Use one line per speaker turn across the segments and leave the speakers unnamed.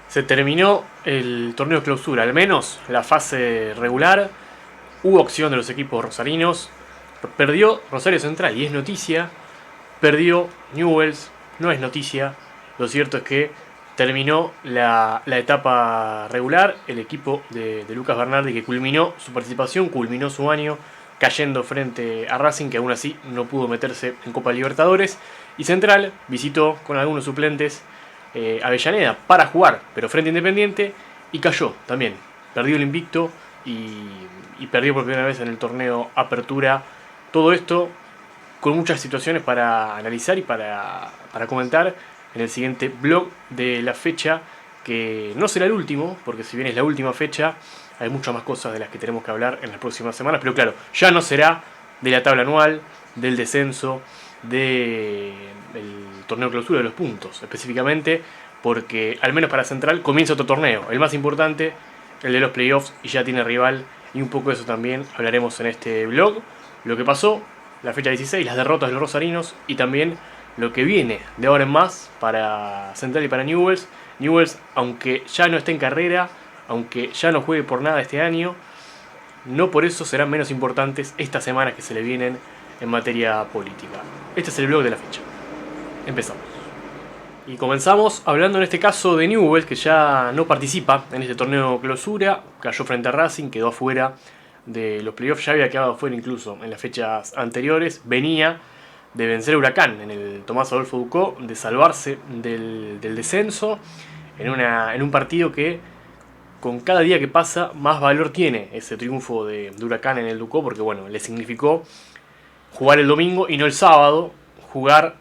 Se terminó el torneo clausura, al menos la fase regular. Hubo acción de los equipos rosarinos. Perdió Rosario Central y es noticia. Perdió Newell's, no es noticia. Lo cierto es que terminó la etapa regular. El equipo de Lucas Bernardi, que culminó su participación, culminó su año cayendo frente a Racing, que aún así no pudo meterse en Copa Libertadores. Y Central visitó con algunos suplentes Avellaneda para jugar, pero frente a Independiente, y cayó también. Perdió el invicto y perdió por primera vez en el torneo Apertura. Todo esto con muchas situaciones para analizar y para comentar en el siguiente blog de la fecha, que no será el último, porque si bien es la última fecha, hay muchas más cosas de las que tenemos que hablar en las próximas semanas, pero claro, ya no será de la tabla anual, del descenso, del torneo clausura de los puntos, específicamente, porque al menos para Central comienza otro torneo, el más importante, el de los playoffs, y ya tiene rival, y un poco de eso también hablaremos en este blog, lo que pasó, la fecha 16, las derrotas de los rosarinos, y también lo que viene de ahora en más para Central y para Newell's. Newell's, aunque ya no esté en carrera, aunque ya no juegue por nada este año, no por eso serán menos importantes estas semanas que se le vienen en materia política. Este es el blog de la fecha. Empezamos. Y comenzamos hablando en este caso de Newell's, que ya no participa en este torneo clausura, cayó frente a Racing, quedó afuera de los playoffs, ya había quedado afuera incluso en las fechas anteriores, venía de vencer a Huracán en el Tomás Adolfo Ducó, de salvarse del descenso, en un partido que con cada día que pasa más valor tiene ese triunfo de Huracán en el Ducó, porque bueno, le significó jugar el domingo y no el sábado, jugar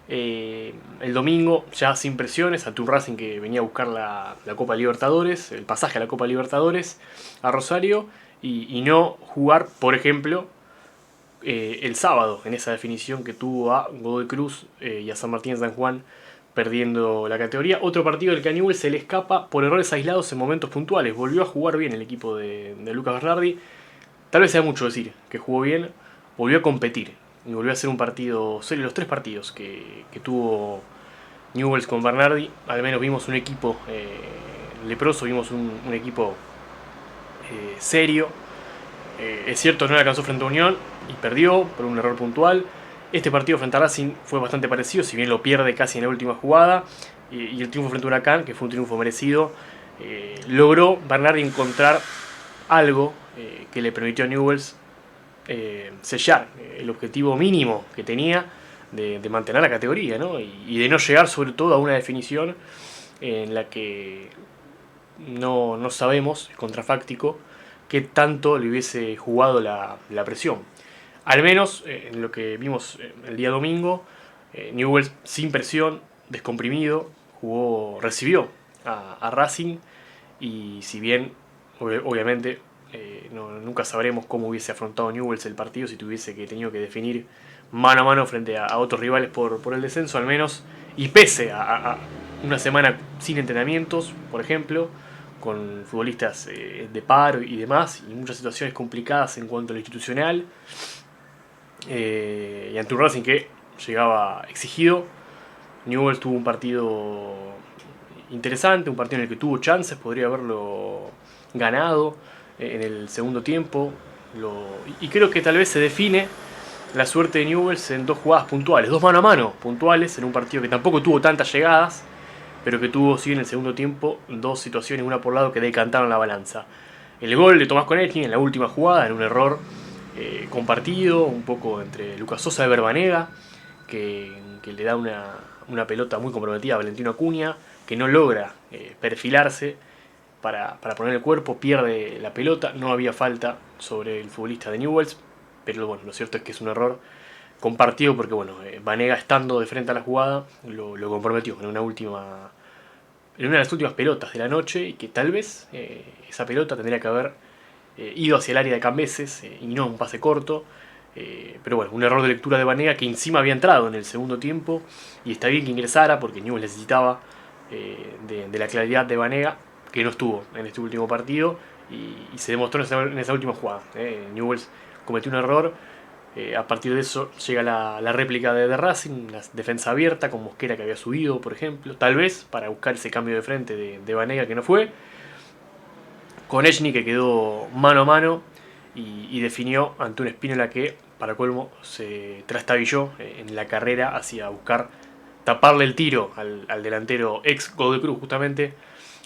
el domingo ya sin presiones ante un Racing que venía a buscar la Copa Libertadores, el pasaje a la Copa Libertadores a Rosario, y no jugar, por ejemplo, el sábado en esa definición que tuvo a Godoy Cruz y a San Martín de San Juan perdiendo la categoría. Otro partido del que a Newell's se le escapa por errores aislados en momentos puntuales. Volvió a jugar bien el equipo de Lucas Bernardi. Tal vez sea mucho decir que jugó bien, volvió a competir y volvió a hacer un partido serio. Los tres partidos que tuvo Newell's con Bernardi, al menos vimos un equipo leproso, vimos un equipo serio. Es cierto, no le alcanzó frente a Unión y perdió por un error puntual. Este partido frente a Racing fue bastante parecido, si bien lo pierde casi en la última jugada. Y el triunfo frente a Huracán, que fue un triunfo merecido, logró Bernardi encontrar algo que le permitió a Newell's sellar el objetivo mínimo que tenía de mantener la categoría, ¿no? Y de no llegar sobre todo a una definición en la que no sabemos, es contrafáctico, qué tanto le hubiese jugado la presión. Al menos en lo que vimos el día domingo, Newell's sin presión, descomprimido, recibió a Racing, y si bien obviamente nunca sabremos cómo hubiese afrontado Newell's el partido si tuviese tenido que definir mano a mano frente a otros rivales por el descenso, al menos, y pese a una semana sin entrenamientos, por ejemplo, con futbolistas de paro y demás, y muchas situaciones complicadas en cuanto a lo institucional, y ante un Racing que llegaba exigido, Newell's tuvo un partido interesante, un partido en el que tuvo chances, podría haberlo ganado en el segundo tiempo, y creo que tal vez se define la suerte de Newell's en dos jugadas puntuales, dos mano a mano puntuales, en un partido que tampoco tuvo tantas llegadas, pero que tuvo, sí, en el segundo tiempo, dos situaciones, una por lado, que decantaron la balanza. El gol de Tomás Konechny en la última jugada, en un error compartido, un poco entre Lucas Sosa y Verbanega, que le da una pelota muy comprometida a Valentino Acuña, que no logra perfilarse para poner el cuerpo, pierde la pelota, no había falta sobre el futbolista de Newell's, pero bueno, lo cierto es que es un error compartido porque bueno, Vanega, estando de frente a la jugada, lo comprometió en una de las últimas pelotas de la noche, y que tal vez esa pelota tendría que haber ido hacia el área de Cambeses y no un pase corto, pero bueno, un error de lectura de Vanega, que encima había entrado en el segundo tiempo, y está bien que ingresara porque Newell's necesitaba de la claridad de Vanega, que no estuvo en este último partido, y se demostró en esa última jugada. Newell's cometió un error A partir de eso llega la réplica de Racing, la defensa abierta con Mosquera que había subido, por ejemplo, tal vez para buscar ese cambio de frente de Banega que no fue. Konechny que quedó mano a mano y definió ante un Spínola que, para colmo, se trastabilló en la carrera hacia buscar taparle el tiro al delantero ex Godoy Cruz justamente,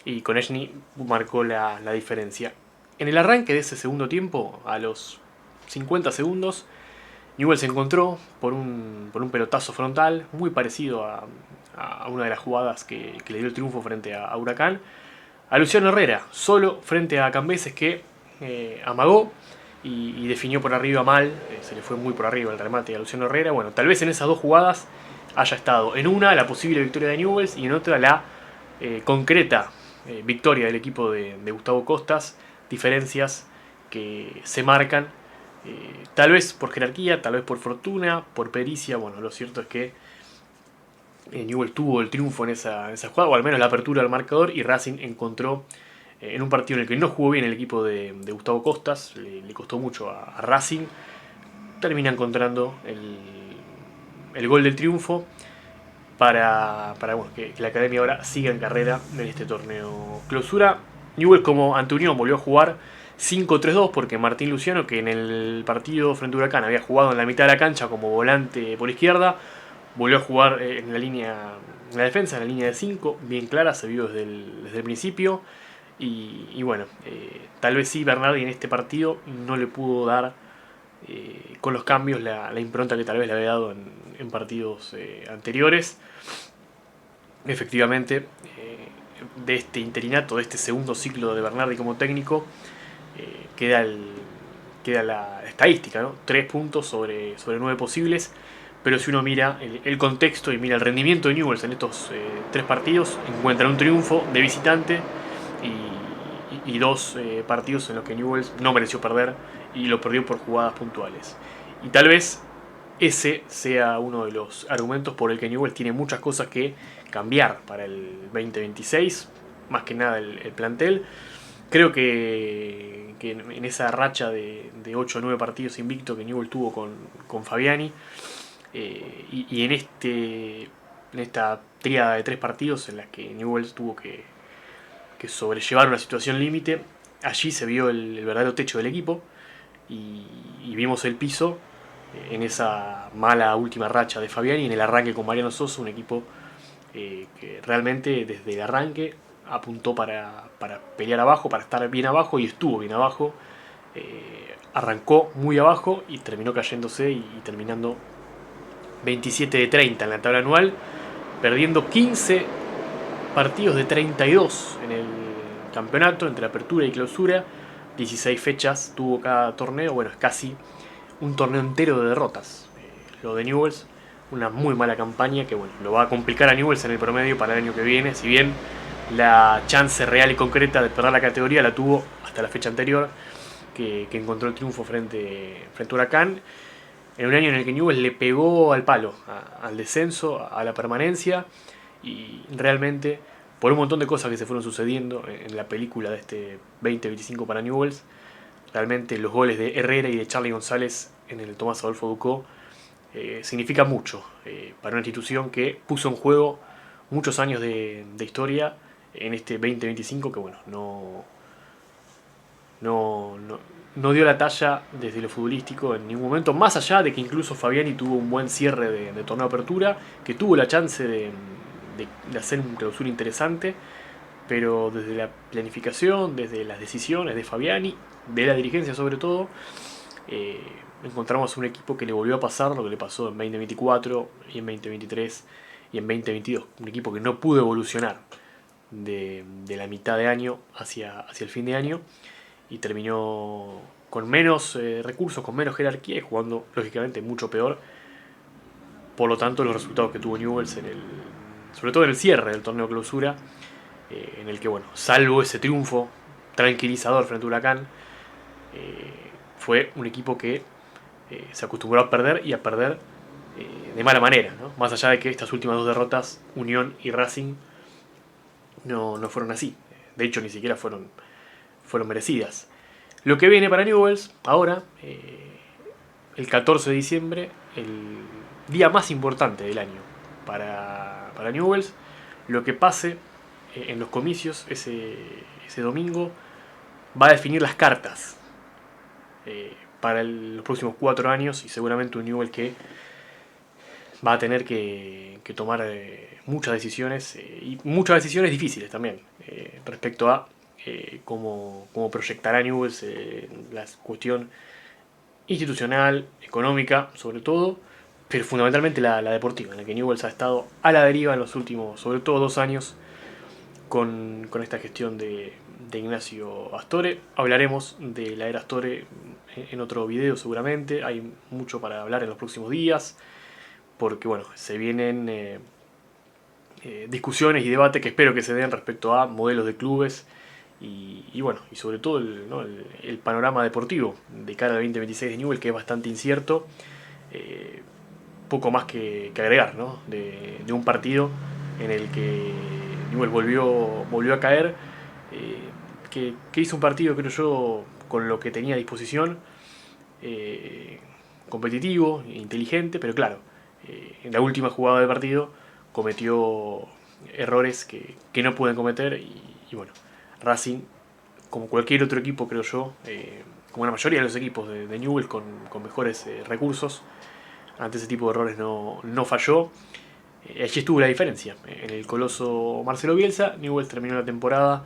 y Konechny marcó la diferencia. En el arranque de ese segundo tiempo, a los 50 segundos, Newell's se encontró por un pelotazo frontal, muy parecido a una de las jugadas que le dio el triunfo frente a Huracán, a Luciano Herrera, solo frente a Cambeses que amagó y definió por arriba mal, se le fue muy por arriba el remate a Luciano Herrera. Bueno, tal vez en esas dos jugadas haya estado en una la posible victoria de Newell's y en otra la concreta victoria del equipo de Gustavo Costas, diferencias que se marcan, tal vez por jerarquía, tal vez por fortuna, por pericia. Bueno, lo cierto es que Newell's tuvo el triunfo en esa jugada, o al menos la apertura del marcador, y Racing encontró en un partido en el que no jugó bien el equipo de Gustavo Costas, le costó mucho a Racing, termina encontrando el gol del triunfo para bueno, que la academia ahora siga en carrera en este torneo clausura. Newell's, como ante Unión, volvió a jugar 5-3-2 porque Martín Luciano, que en el partido frente a Huracán había jugado en la mitad de la cancha como volante por izquierda, volvió a jugar en la defensa, en la línea de 5, bien clara, se vio desde el principio. Y bueno, tal vez sí Bernardi en este partido no le pudo dar con los cambios la impronta que tal vez le había dado en partidos anteriores. Efectivamente, de este interinato, de este segundo ciclo de Bernardi como técnico, queda la estadística, ¿no? 3 puntos sobre 9 posibles. Pero si uno mira el contexto y mira el rendimiento de Newell's en estos 3 partidos, encuentran un triunfo de visitante y 2 partidos en los que Newell's no mereció perder y lo perdió por jugadas puntuales. Y tal vez ese sea uno de los argumentos por el que Newell's tiene muchas cosas que cambiar para el 2026, más que nada el plantel. Creo que en esa racha de 8 o 9 partidos invicto que Newell's tuvo con Fabiani, y en esta tríada de 3 partidos en las que Newell's tuvo que sobrellevar una situación límite, allí se vio el verdadero techo del equipo y vimos el piso en esa mala última racha de Fabiani y en el arranque con Mariano Sosa, un equipo que realmente desde el arranque apuntó para pelear abajo, para estar bien abajo, y estuvo bien abajo. Arrancó muy abajo y terminó cayéndose y terminando 27 de 30 en la tabla anual, perdiendo 15 partidos de 32 en el campeonato, entre apertura y clausura. 16 fechas tuvo cada torneo, bueno, es casi un torneo entero de derrotas. Lo de Newell's, una muy mala campaña que bueno, lo va a complicar a Newell's en el promedio para el año que viene, si bien la chance real y concreta de perder la categoría la tuvo hasta la fecha anterior, que encontró el triunfo frente a Huracán, en un año en el que Newell's le pegó al palo, al descenso, a la permanencia, y realmente, por un montón de cosas que se fueron sucediendo en la película de este 2025 para Newell's, realmente los goles de Herrera y de Charly González en el Tomás Adolfo Ducó significa mucho para una institución que puso en juego muchos años de historia en este 2025 que bueno, no dio la talla desde lo futbolístico en ningún momento, más allá de que incluso Fabiani tuvo un buen cierre de torneo de apertura, que tuvo la chance de hacer un clausura interesante, pero desde la planificación, desde las decisiones de Fabiani, de la dirigencia sobre todo, encontramos un equipo que le volvió a pasar lo que le pasó en 2024 y en 2023 y en 2022, un equipo que no pudo evolucionar de la mitad de año hacia el fin de año, y terminó con menos recursos, con menos jerarquía y jugando lógicamente mucho peor. Por lo tanto, los resultados que tuvo Newell's sobre todo en el cierre del torneo clausura, en el que bueno, salvo ese triunfo tranquilizador frente a Huracán, fue un equipo que se acostumbró a perder y a perder de mala manera, ¿no? Más allá de que estas últimas 2 derrotas, Unión y Racing, no fueron así. De hecho, ni siquiera fueron merecidas. Lo que viene para Newell's ahora, el 14 de diciembre, el día más importante del año para Newell's. Lo que pase en los comicios ese domingo va a definir las cartas para los próximos 4 años, y seguramente un Newell's que va a tener que tomar muchas decisiones, y muchas decisiones difíciles también, respecto a cómo proyectará Newell's la cuestión institucional, económica, sobre todo, pero fundamentalmente la deportiva, en la que Newell's ha estado a la deriva en los últimos, sobre todo 2 años, con esta gestión de Ignacio Astore. Hablaremos de la era Astore en otro video seguramente, hay mucho para hablar en los próximos días, porque bueno, se vienen discusiones y debates que espero que se den respecto a modelos de clubes y bueno, y sobre todo el panorama deportivo de cara al 2026 de Newell's, que es bastante incierto. Poco más que agregar, ¿no? De un partido en el que Newell's volvió a caer, que hizo un partido, creo yo, con lo que tenía a disposición, competitivo, inteligente, pero claro, en la última jugada del partido cometió errores que no pueden cometer, y bueno, Racing, como cualquier otro equipo, creo yo, como la mayoría de los equipos de Newell's con mejores recursos, ante ese tipo de errores no falló. Allí estuvo la diferencia. En el coloso Marcelo Bielsa, Newell's terminó la temporada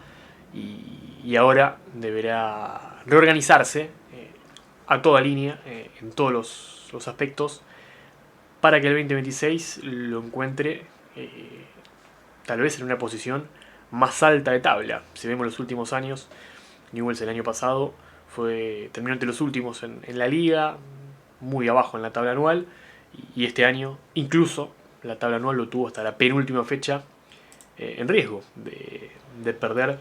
y ahora deberá reorganizarse a toda línea, en todos los aspectos, para que el 2026 lo encuentre tal vez en una posición más alta de tabla. Si vemos los últimos años, Newell's el año pasado terminó entre los últimos en la liga, muy abajo en la tabla anual, y este año incluso la tabla anual lo tuvo hasta la penúltima fecha en riesgo de perder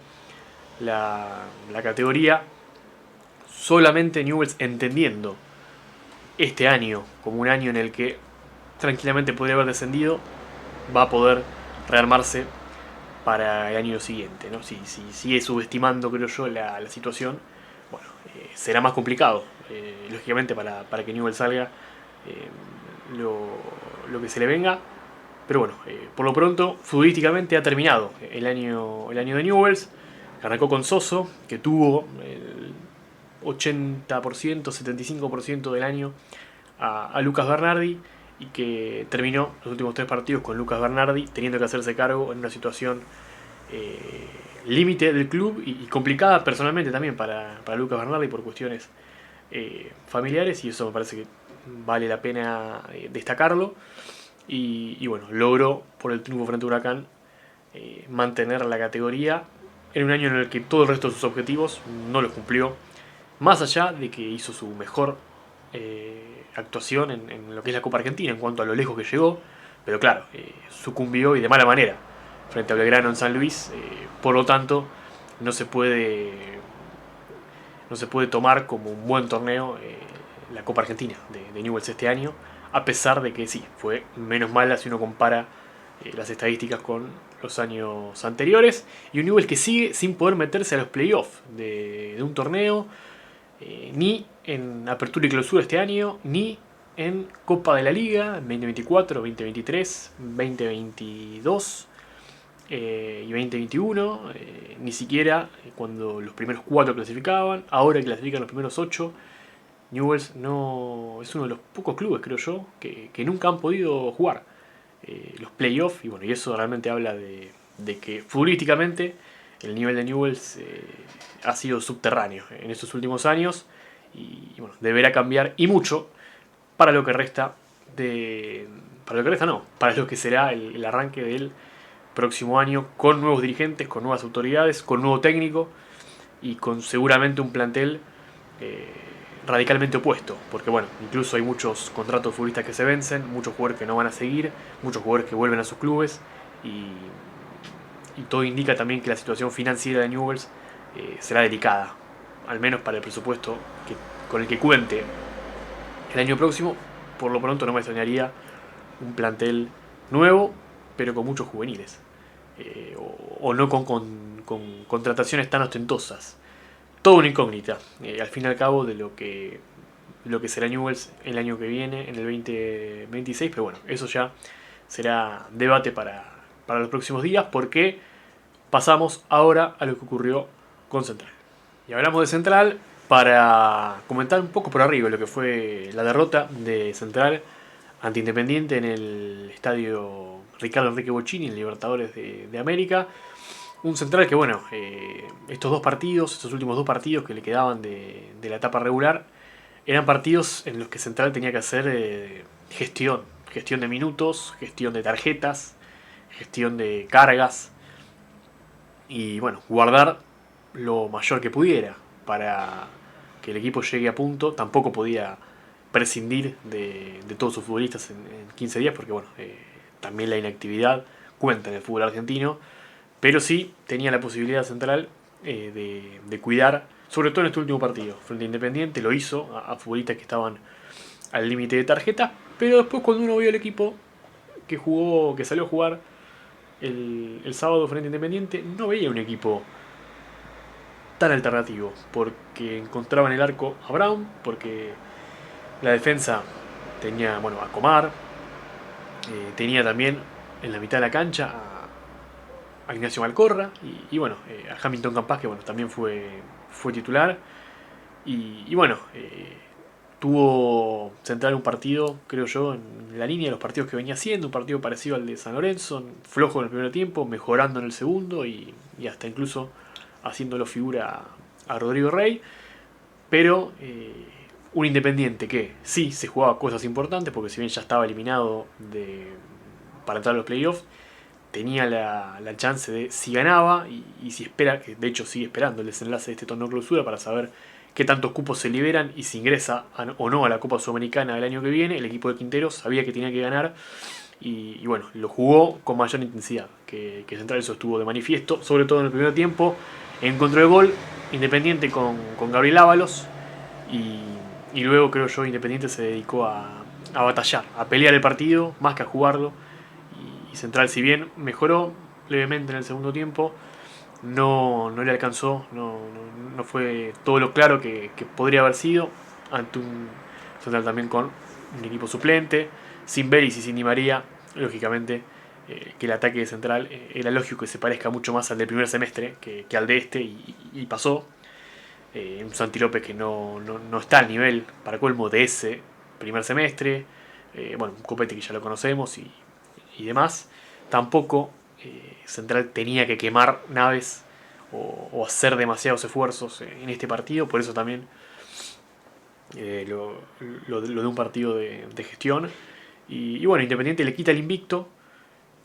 la categoría. Solamente Newell's, entendiendo este año como un año en el que tranquilamente podría haber descendido, va a poder rearmarse para el año siguiente, ¿no? Si sigue subestimando, creo yo, la situación, bueno, será más complicado, lógicamente, para que Newell's salga lo que se le venga. Pero bueno, por lo pronto, futbolísticamente ha terminado el año de Newell's. Arrancó con Soso, que tuvo el 80%, 75% del año a Lucas Bernardi, y que terminó los últimos 3 partidos con Lucas Bernardi teniendo que hacerse cargo en una situación límite del club y complicada personalmente también para Lucas Bernardi por cuestiones familiares, y eso me parece que vale la pena destacarlo. Y bueno, logró por el triunfo frente a Huracán mantener la categoría en un año en el que todo el resto de sus objetivos no los cumplió, más allá de que hizo su mejor actuación en lo que es la Copa Argentina en cuanto a lo lejos que llegó, pero claro, sucumbió, y de mala manera, frente a Belgrano en San Luis. Por lo tanto, no se puede tomar como un buen torneo la Copa Argentina de Newell's este año, a pesar de que sí, fue menos mala si uno compara las estadísticas con los años anteriores, y un Newell's que sigue sin poder meterse a los playoffs de un torneo, ni en apertura y clausura este año, ni en Copa de la Liga 2024, 2023, 2022 y 2021, ni siquiera cuando los primeros 4 clasificaban. Ahora clasifican los primeros 8. Newell's no es uno de los pocos clubes, creo yo, que nunca han podido jugar los playoffs, y bueno, y eso realmente habla de que futbolísticamente el nivel de Newell's ha sido subterráneo en estos últimos años, y bueno, deberá cambiar, y mucho, para lo que resta para lo que será el arranque del próximo año, con nuevos dirigentes, con nuevas autoridades, con nuevo técnico, y con seguramente un plantel radicalmente opuesto, porque bueno, incluso hay muchos contratos de futbolistas que se vencen, muchos jugadores que no van a seguir, muchos jugadores que vuelven a sus clubes, y todo indica también que la situación financiera de Newell's será delicada, al menos para el presupuesto con el que cuente el año próximo. Por lo pronto no me extrañaría un plantel nuevo, pero con muchos juveniles, o no con contrataciones tan ostentosas. Toda una incógnita, al fin y al cabo, de lo que lo que será Newell's el año que viene, en el 2026, pero bueno, eso ya será debate para los próximos días, porque pasamos ahora a lo que ocurrió con Central. Y hablamos de Central para comentar un poco por arriba lo que fue la derrota de Central ante Independiente en el estadio Ricardo Enrique Bocchini, en Libertadores de América. Un Central que, bueno, estos últimos dos partidos que le quedaban de la etapa regular, eran partidos en los que Central tenía que hacer gestión de minutos, gestión de tarjetas, gestión de cargas y, bueno, guardar lo mayor que pudiera para que el equipo llegue a punto. Tampoco podía prescindir de todos sus futbolistas en 15 días, porque bueno, también la inactividad cuenta en el fútbol argentino, pero sí tenía la posibilidad Central de cuidar, sobre todo en este último partido frente a Independiente. Lo hizo a futbolistas que estaban al límite de tarjeta, pero después cuando uno vio el equipo que salió a jugar el sábado frente a Independiente, no veía un equipo tan alternativo, porque encontraba en el arco a Brown, porque la defensa tenía, bueno, a Comar, tenía también en la mitad de la cancha a Ignacio Malcorra y bueno, a Hamilton Campas, que bueno, también fue titular. Y bueno, tuvo Central un partido, creo yo, en la línea de los partidos que venía haciendo, un partido parecido al de San Lorenzo, flojo en el primer tiempo, mejorando en el segundo y hasta incluso haciéndolo figura a Rodrigo Rey, pero un Independiente que sí se jugaba cosas importantes, porque si bien ya estaba eliminado para entrar a los playoffs, tenía la chance de, si ganaba y si espera, que de hecho sigue esperando el desenlace de este torneo clausura para saber qué tantos cupos se liberan y si ingresa o no a la Copa Sudamericana del año que viene. El equipo de Quinteros sabía que tenía que ganar y bueno, lo jugó con mayor intensidad, que Central eso estuvo de manifiesto, sobre todo en el primer tiempo. Encontró el gol Independiente con Gabriel Ábalos y luego creo yo Independiente se dedicó a batallar, a pelear el partido más que a jugarlo. Y Central, si bien mejoró levemente en el segundo tiempo, no le alcanzó, no fue todo lo claro que podría haber sido ante un Central también con un equipo suplente, sin Belis y sin Di María. Lógicamente que el ataque de Central era lógico que se parezca mucho más al del primer semestre que al de este, y pasó. Un Santi López que no está al nivel, para colmo, de ese primer semestre. Bueno, un Copete que ya lo conocemos y demás. Tampoco Central tenía que quemar naves o hacer demasiados esfuerzos en este partido. Por eso también lo de un partido de gestión. Y bueno, Independiente le quita el invicto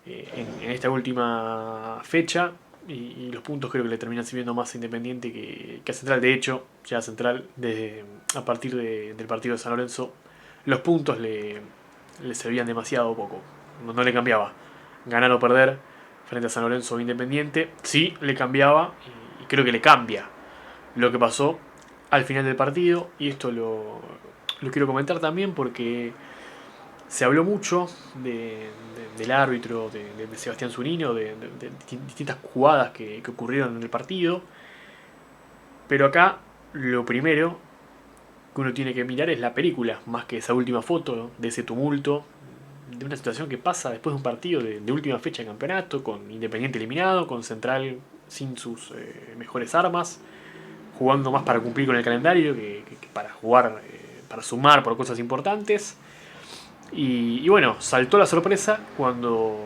en esta última fecha. Y los puntos creo que le terminan sirviendo más a Independiente que a Central. De hecho, ya a Central, a partir del partido de San Lorenzo, los puntos le servían demasiado poco. No le cambiaba ganar o perder frente a San Lorenzo o Independiente. Sí le cambiaba, y creo que le cambia lo que pasó al final del partido. Y esto lo quiero comentar también porque se habló mucho del árbitro, de Sebastián Zunino, de distintas jugadas que ocurrieron en el partido. Pero acá lo primero que uno tiene que mirar es la película, más que esa última foto de ese tumulto, de una situación que pasa después de un partido de última fecha de campeonato, con Independiente eliminado, con Central sin sus mejores armas, jugando más para cumplir con el calendario que para jugar, para sumar por cosas importantes. Y bueno, saltó la sorpresa cuando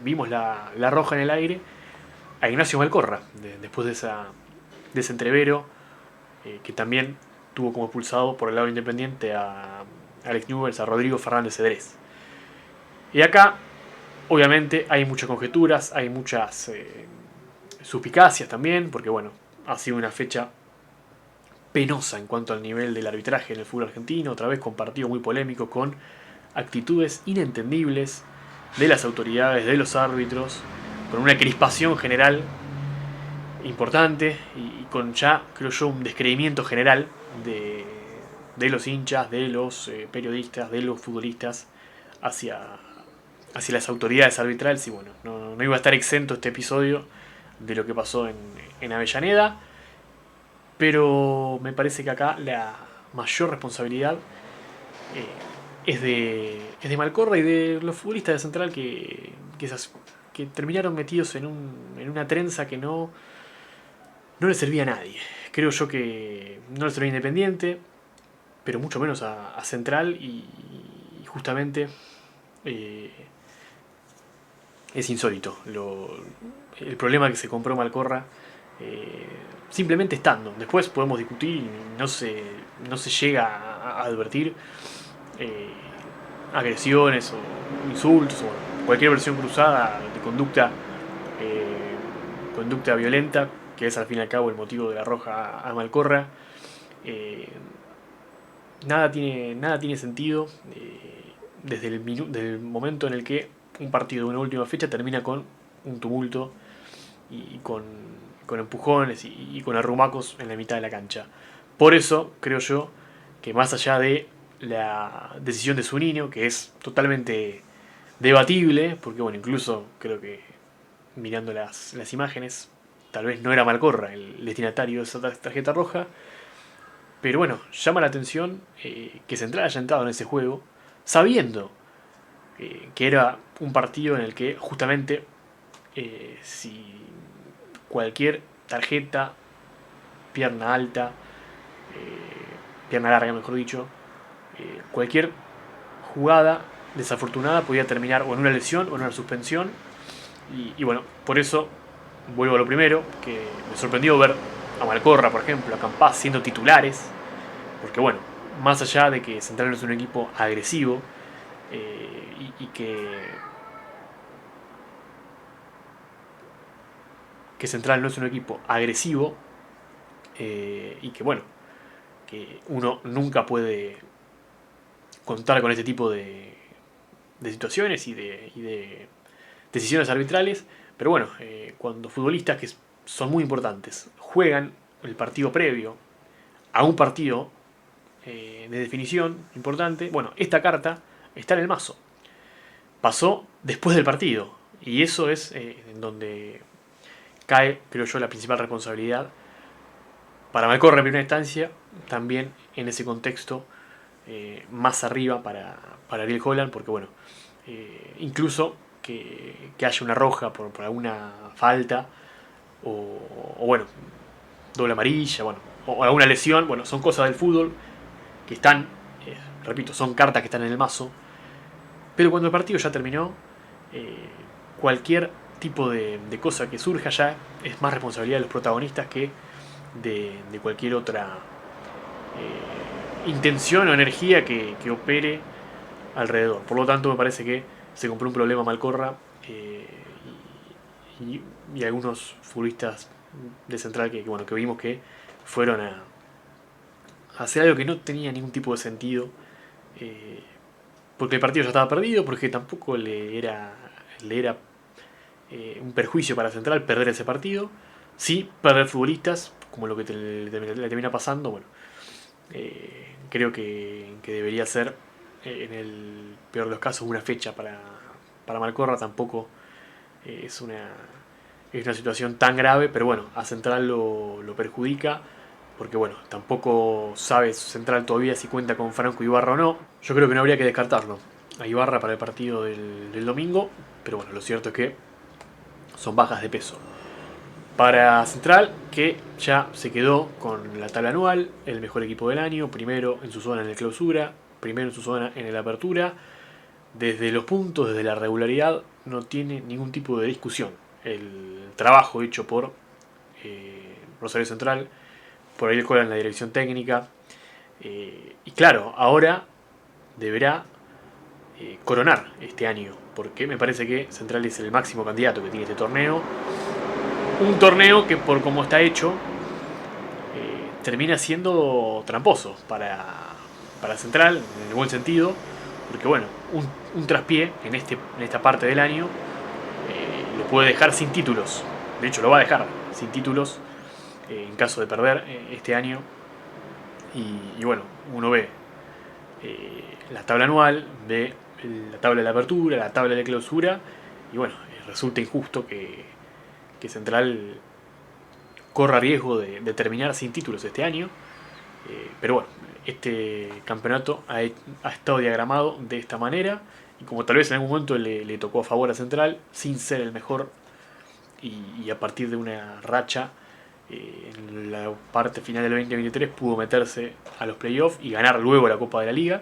vimos la roja en el aire a Ignacio Malcorra, después de ese entrevero, que también tuvo como expulsado por el lado independiente a Alex Newell's, a Rodrigo Fernández Cedrés. Y acá, obviamente, hay muchas conjeturas, hay muchas suspicacias también, porque bueno, ha sido una fecha penosa en cuanto al nivel del arbitraje en el fútbol argentino, otra vez con partido muy polémico, con actitudes inentendibles de las autoridades, de los árbitros, con una crispación general importante y con ya, creo yo, un descreimiento general de los hinchas, de los periodistas, de los futbolistas hacia las autoridades arbitrales. Y bueno, no iba a estar exento este episodio de lo que pasó en Avellaneda, pero me parece que acá mayor responsabilidad es de Malcorra y de los futbolistas de Central que terminaron metidos en una trenza que no le servía a nadie. Creo yo que no le servía a Independiente, pero mucho menos a Central y justamente es insólito el problema que se compró Malcorra simplemente estando. Después podemos discutir y no se llega a advertir agresiones o insultos o cualquier versión cruzada de conducta violenta, que es al fin y al cabo el motivo de la roja a Malcorra. Nada tiene sentido desde del momento en el que un partido de una última fecha termina con un tumulto y con empujones y con arrumacos en la mitad de la cancha. Por eso creo yo que más allá de la decisión de Zunino, que es totalmente debatible, porque bueno, incluso creo que mirando las imágenes, tal vez no era Malcorra el destinatario de esa tarjeta roja, pero bueno, llama la atención que Central haya entrado en ese juego, sabiendo que era un partido en el que justamente si cualquier tarjeta, pierna alta, pierna larga mejor dicho, cualquier jugada desafortunada podía terminar o en una lesión o en una suspensión. Y bueno, por eso vuelvo a lo primero, que me sorprendió ver a Malcorra, por ejemplo, a Campaz siendo titulares, porque bueno, más allá de que Central no es un equipo agresivo y que Central no es un equipo agresivo y que bueno, que uno nunca puede contar con este tipo de situaciones y de decisiones arbitrales, pero bueno, cuando futbolistas que son muy importantes juegan el partido previo a un partido de definición importante, bueno, esta carta está en el mazo. Pasó después del partido y eso es en donde cae, creo yo, la principal responsabilidad para Malcorra en primera instancia, también en ese contexto más arriba para Ariel Holland, porque bueno, incluso que haya una roja por alguna falta o bueno, doble amarilla, bueno, o alguna lesión, bueno, son cosas del fútbol que están, repito, son cartas que están en el mazo, pero cuando el partido ya terminó, cualquier tipo de cosa que surja ya es más responsabilidad de los protagonistas que de cualquier otra intención o energía que opere alrededor. Por lo tanto, me parece que se compró un problema Malcorra y algunos futbolistas de Central bueno, que vimos que fueron a hacer algo que no tenía ningún tipo de sentido, porque el partido ya estaba perdido, porque tampoco le era un perjuicio para Central perder ese partido. Sí, perder futbolistas, como lo que le termina pasando, bueno, creo que debería ser, en el peor de los casos, una fecha para Malcorra. Tampoco es una situación tan grave, pero bueno, a Central lo perjudica, porque bueno, tampoco sabe Central todavía si cuenta con Franco Ibarra o no. Yo creo que no habría que descartarlo a Ibarra para el partido del domingo, pero bueno, lo cierto es que son bajas de peso. Para Central, que ya se quedó con la tabla anual, el mejor equipo del año, primero en su zona en el clausura, primero en su zona en el apertura. Desde los puntos, desde la regularidad, no tiene ningún tipo de discusión. El trabajo hecho por Rosario Central, por ahí juega en la dirección técnica. Y claro, ahora deberá coronar este año, porque me parece que Central es el máximo candidato que tiene este torneo. Un torneo que por cómo está hecho termina siendo tramposo para Central, en el buen sentido, porque bueno, un traspié en esta parte del año lo puede dejar sin títulos. De hecho, lo va a dejar sin títulos en caso de perder este año. Y bueno, uno ve la tabla anual, ve la tabla de la apertura, la tabla de clausura, y bueno, resulta injusto que Central corra riesgo de terminar sin títulos este año. Pero bueno, este campeonato ha estado diagramado de esta manera, y como tal vez en algún momento le tocó a favor a Central, sin ser el mejor, y a partir de una racha en la parte final del 2023 pudo meterse a los playoffs y ganar luego la Copa de la Liga.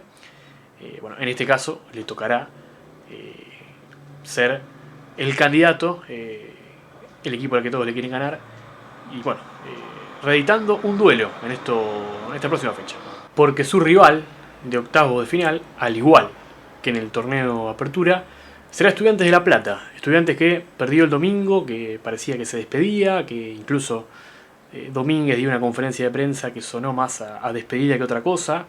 Bueno, en este caso le tocará ser el candidato, el equipo al que todos le quieren ganar, y bueno, reeditando un duelo en esta próxima fecha, porque su rival de octavos de final, al igual que en el torneo Apertura, será Estudiantes de La Plata. Estudiantes que perdió el domingo, que parecía que se despedía, que incluso Domínguez dio una conferencia de prensa que sonó más a despedida que otra cosa,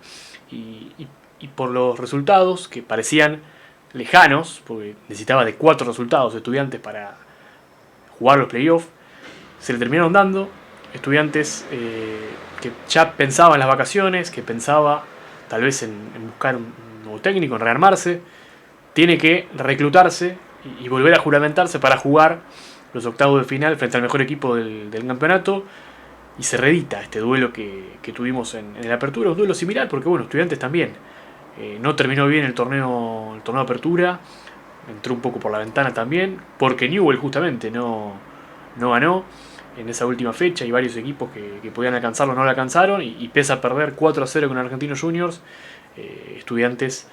y por los resultados que parecían lejanos, porque necesitaba de 4 resultados Estudiantes para jugar los playoffs, se le terminaron dando. Estudiantes que ya pensaba en las vacaciones, que pensaba tal vez en buscar un nuevo técnico, en rearmarse, tiene que reclutarse y volver a juramentarse para jugar los octavos de final frente al mejor equipo del campeonato, y se reedita este duelo que tuvimos en la Apertura, un duelo similar, porque bueno, Estudiantes también no terminó bien el torneo Apertura, entró un poco por la ventana también, porque Newell justamente no ganó en esa última fecha, y varios equipos que podían alcanzarlo no lo alcanzaron, y pese a perder 4-0 con Argentinos Juniors, Estudiantes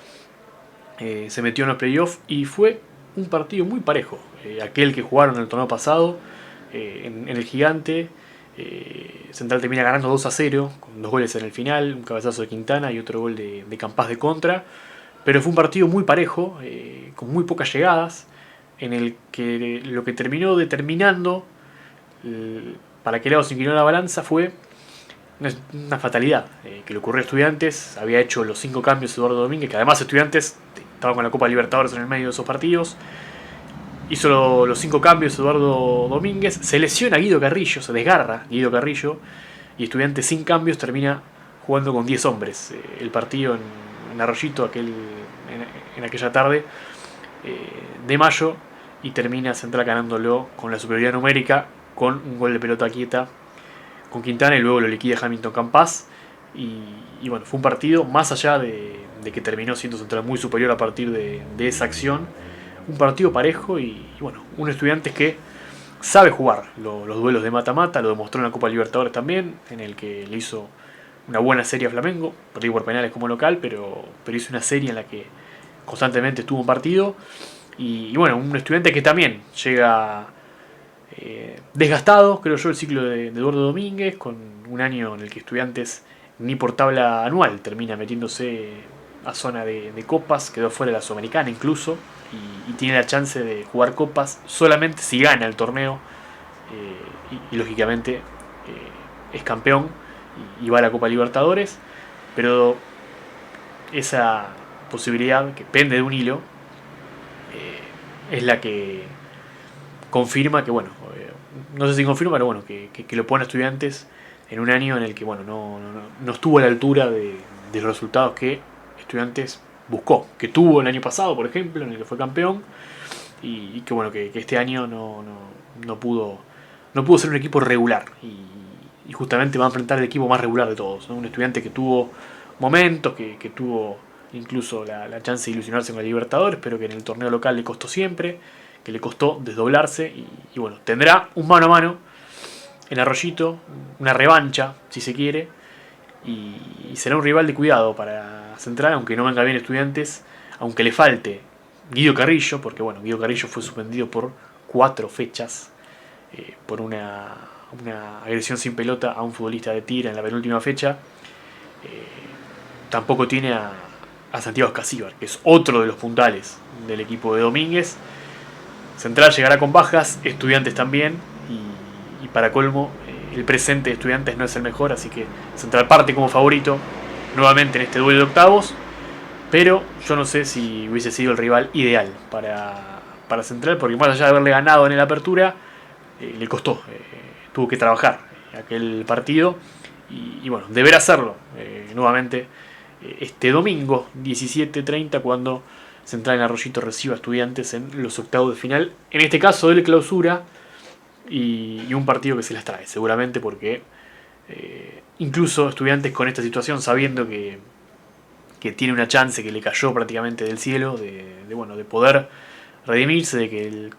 se metió en los playoffs, y fue un partido muy parejo, aquel que jugaron en el torneo pasado en el Gigante. Central termina ganando 2-0 con 2 goles en el final, un cabezazo de Quintana y otro gol de Campás de contra, pero fue un partido muy parejo, con muy pocas llegadas, en el que lo que terminó determinando para qué lado se inclinó la balanza fue una fatalidad que le ocurrió a Estudiantes. Había hecho los 5 cambios Eduardo Domínguez, que además Estudiantes estaba con la Copa Libertadores en el medio de esos partidos. Hizo los 5 cambios Eduardo Domínguez, se lesiona Guido Carrillo, se desgarra Guido Carrillo, y Estudiantes sin cambios termina jugando con 10 hombres el partido en Arroyito en aquella tarde de mayo, y termina Central ganándolo con la superioridad numérica, con un gol de pelota quieta con Quintana, y luego lo liquida Hamilton Campás. Y bueno, fue un partido, más allá de que terminó siendo Central muy superior a partir de esa acción, un partido parejo, y bueno, un Estudiantes que sabe jugar los duelos de mata-mata. Lo demostró en la Copa Libertadores también, en el que le hizo una buena serie a Flamengo, perdió por penales como local, pero hizo una serie en la que constantemente estuvo un partido. Y bueno, un Estudiante que también llega desgastado, creo yo, el ciclo de Eduardo Domínguez, con un año en el que Estudiantes ni por tabla anual termina metiéndose a zona de copas, quedó fuera de la Sudamericana incluso, y tiene la chance de jugar copas solamente si gana el torneo, y lógicamente es campeón y va a la Copa Libertadores, pero esa posibilidad que pende de un hilo es la que confirma que, bueno, no sé si confirma, pero bueno, que lo pone a Estudiantes en un año en el que, bueno, no estuvo a la altura de los resultados que Estudiantes buscó, que tuvo el año pasado, por ejemplo, en el que fue campeón, y que bueno, que este año no pudo ser un equipo regular, y justamente va a enfrentar el equipo más regular de todos, ¿no? Un Estudiante que tuvo momentos, que tuvo incluso la chance de ilusionarse con la Libertadores, pero que en el torneo local le costó siempre, que le costó desdoblarse, y bueno, tendrá un mano a mano en Arroyito, una revancha si se quiere, y será un rival de cuidado para Central, aunque no venga bien Estudiantes, aunque le falte Guido Carrillo, porque bueno, Guido Carrillo fue suspendido por 4 fechas por una agresión sin pelota a un futbolista de Tira en la penúltima fecha. Tampoco tiene a Santiago Escasíbar, que es otro de los puntales del equipo de Domínguez. Central llegará con bajas, Estudiantes también, y para colmo el presente de Estudiantes no es el mejor, así que Central parte como favorito nuevamente en este duelo de octavos, pero yo no sé si hubiese sido el rival ideal para Central, porque más allá de haberle ganado en el Apertura, le costó, tuvo que trabajar aquel partido, y bueno, deberá hacerlo nuevamente este domingo 17:30, cuando Central en Arroyito reciba a Estudiantes en los octavos de final, en este caso de Clausura, y un partido que se las trae seguramente, porque Incluso Estudiantes con esta situación, sabiendo que tiene una chance que le cayó prácticamente del cielo, de poder redimirse, de que el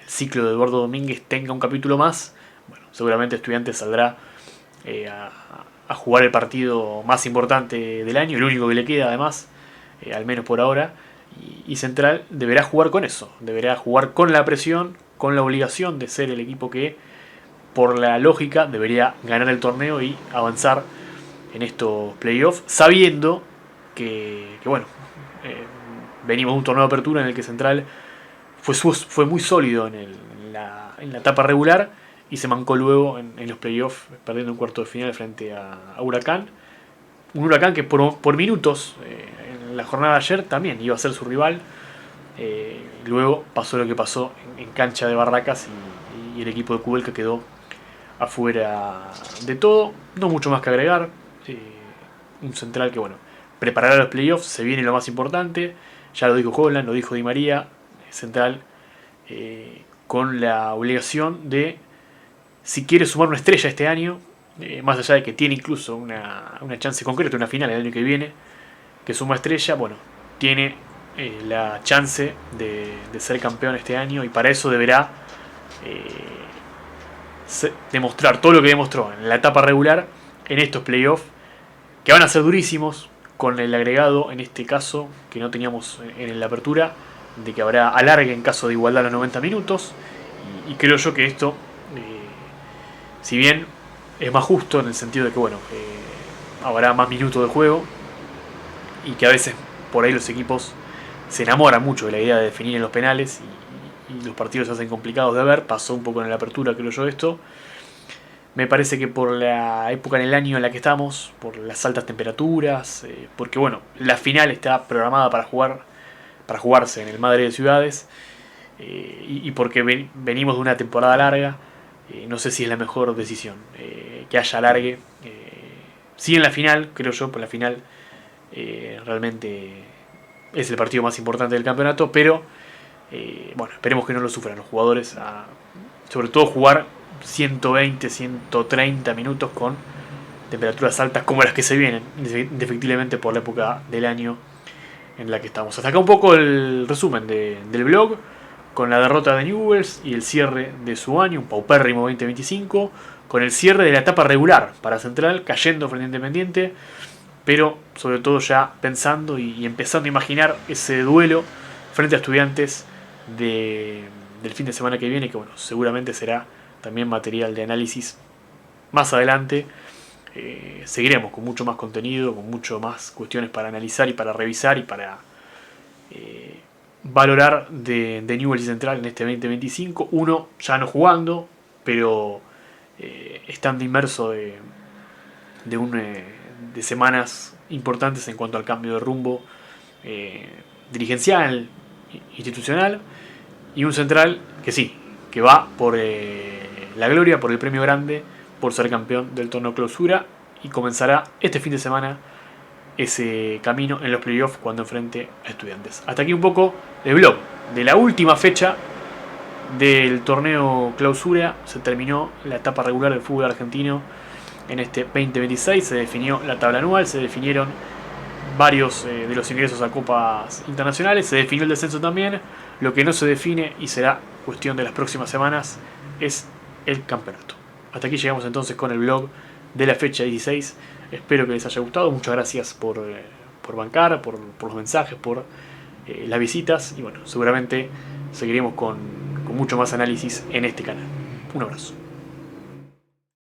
ciclo de Eduardo Domínguez tenga un capítulo más, bueno, seguramente Estudiantes saldrá a jugar el partido más importante del año, el único que le queda además, al menos por ahora, y Central deberá jugar con eso, deberá jugar con la presión, con la obligación de ser el equipo que, por la lógica, debería ganar el torneo y avanzar en estos playoffs, sabiendo que bueno, venimos de un torneo de apertura en el que Central fue muy sólido en la etapa regular y se mancó luego en los playoffs, perdiendo un cuarto de final frente a Huracán. Un Huracán que por minutos en la jornada de ayer también iba a ser su rival. Luego pasó lo que pasó en cancha de Barracas y el equipo de Kubelka quedó afuera de todo. No mucho más que agregar. Un Central que, bueno, preparará los playoffs, se viene lo más importante. Ya lo dijo Holland, lo dijo Di María. Central con la obligación de, si quiere sumar una estrella este año, más allá de que tiene incluso una chance concreta, una final el año que viene, que suma estrella, bueno, tiene la chance de ser campeón este año, y para eso deberá demostrar todo lo que demostró en la etapa regular en estos playoffs, que van a ser durísimos, con el agregado en este caso que no teníamos en la apertura, de que habrá alargue en caso de igualdad a los 90 minutos, y creo yo que esto, si bien es más justo en el sentido de que, bueno, habrá más minutos de juego y que a veces por ahí los equipos se enamoran mucho de la idea de definir en los penales y los partidos se hacen complicados de ver. Pasó un poco en la apertura, creo yo, esto. Me parece que por la época en el año en la que estamos, por las altas temperaturas, porque bueno, la final está programada para jugarse en el Madre de Ciudades, y porque venimos de una temporada larga, no sé si es la mejor decisión que haya alargue. Sí, en la final, creo yo, por la final realmente es el partido más importante del campeonato, pero bueno, esperemos que no lo sufran los jugadores, sobre todo jugar 120, 130 minutos con temperaturas altas como las que se vienen, indefectiblemente por la época del año en la que estamos. Hasta acá un poco el resumen del blog, con la derrota de Newell's y el cierre de su año, un paupérrimo 2025, con el cierre de la etapa regular para Central, cayendo frente a Independiente, pero sobre todo ya pensando y empezando a imaginar ese duelo frente a Estudiantes del fin de semana que viene, que bueno, seguramente será también material de análisis más adelante. Seguiremos con mucho más contenido, con mucho más cuestiones para analizar y para revisar y para valorar de Newell's y Central en este 2025. Uno ya no jugando, pero estando inmerso de semanas importantes en cuanto al cambio de rumbo dirigencial, institucional, y un Central que sí, que va por la gloria, por el premio grande, por ser campeón del torneo clausura, y comenzará este fin de semana ese camino en los playoffs cuando enfrente a Estudiantes. Hasta aquí un poco el blog de la última fecha del torneo clausura. Se terminó la etapa regular del fútbol argentino en este 2026, se definió la tabla anual, se definieron varios de los ingresos a copas internacionales, se definió el descenso también. Lo que no se define y será cuestión de las próximas semanas es el campeonato. Hasta aquí llegamos entonces con el blog de la fecha 16. Espero que les haya gustado. Muchas gracias por bancar, por los mensajes, por las visitas. Y bueno, seguramente seguiremos con mucho más análisis en este canal. Un abrazo.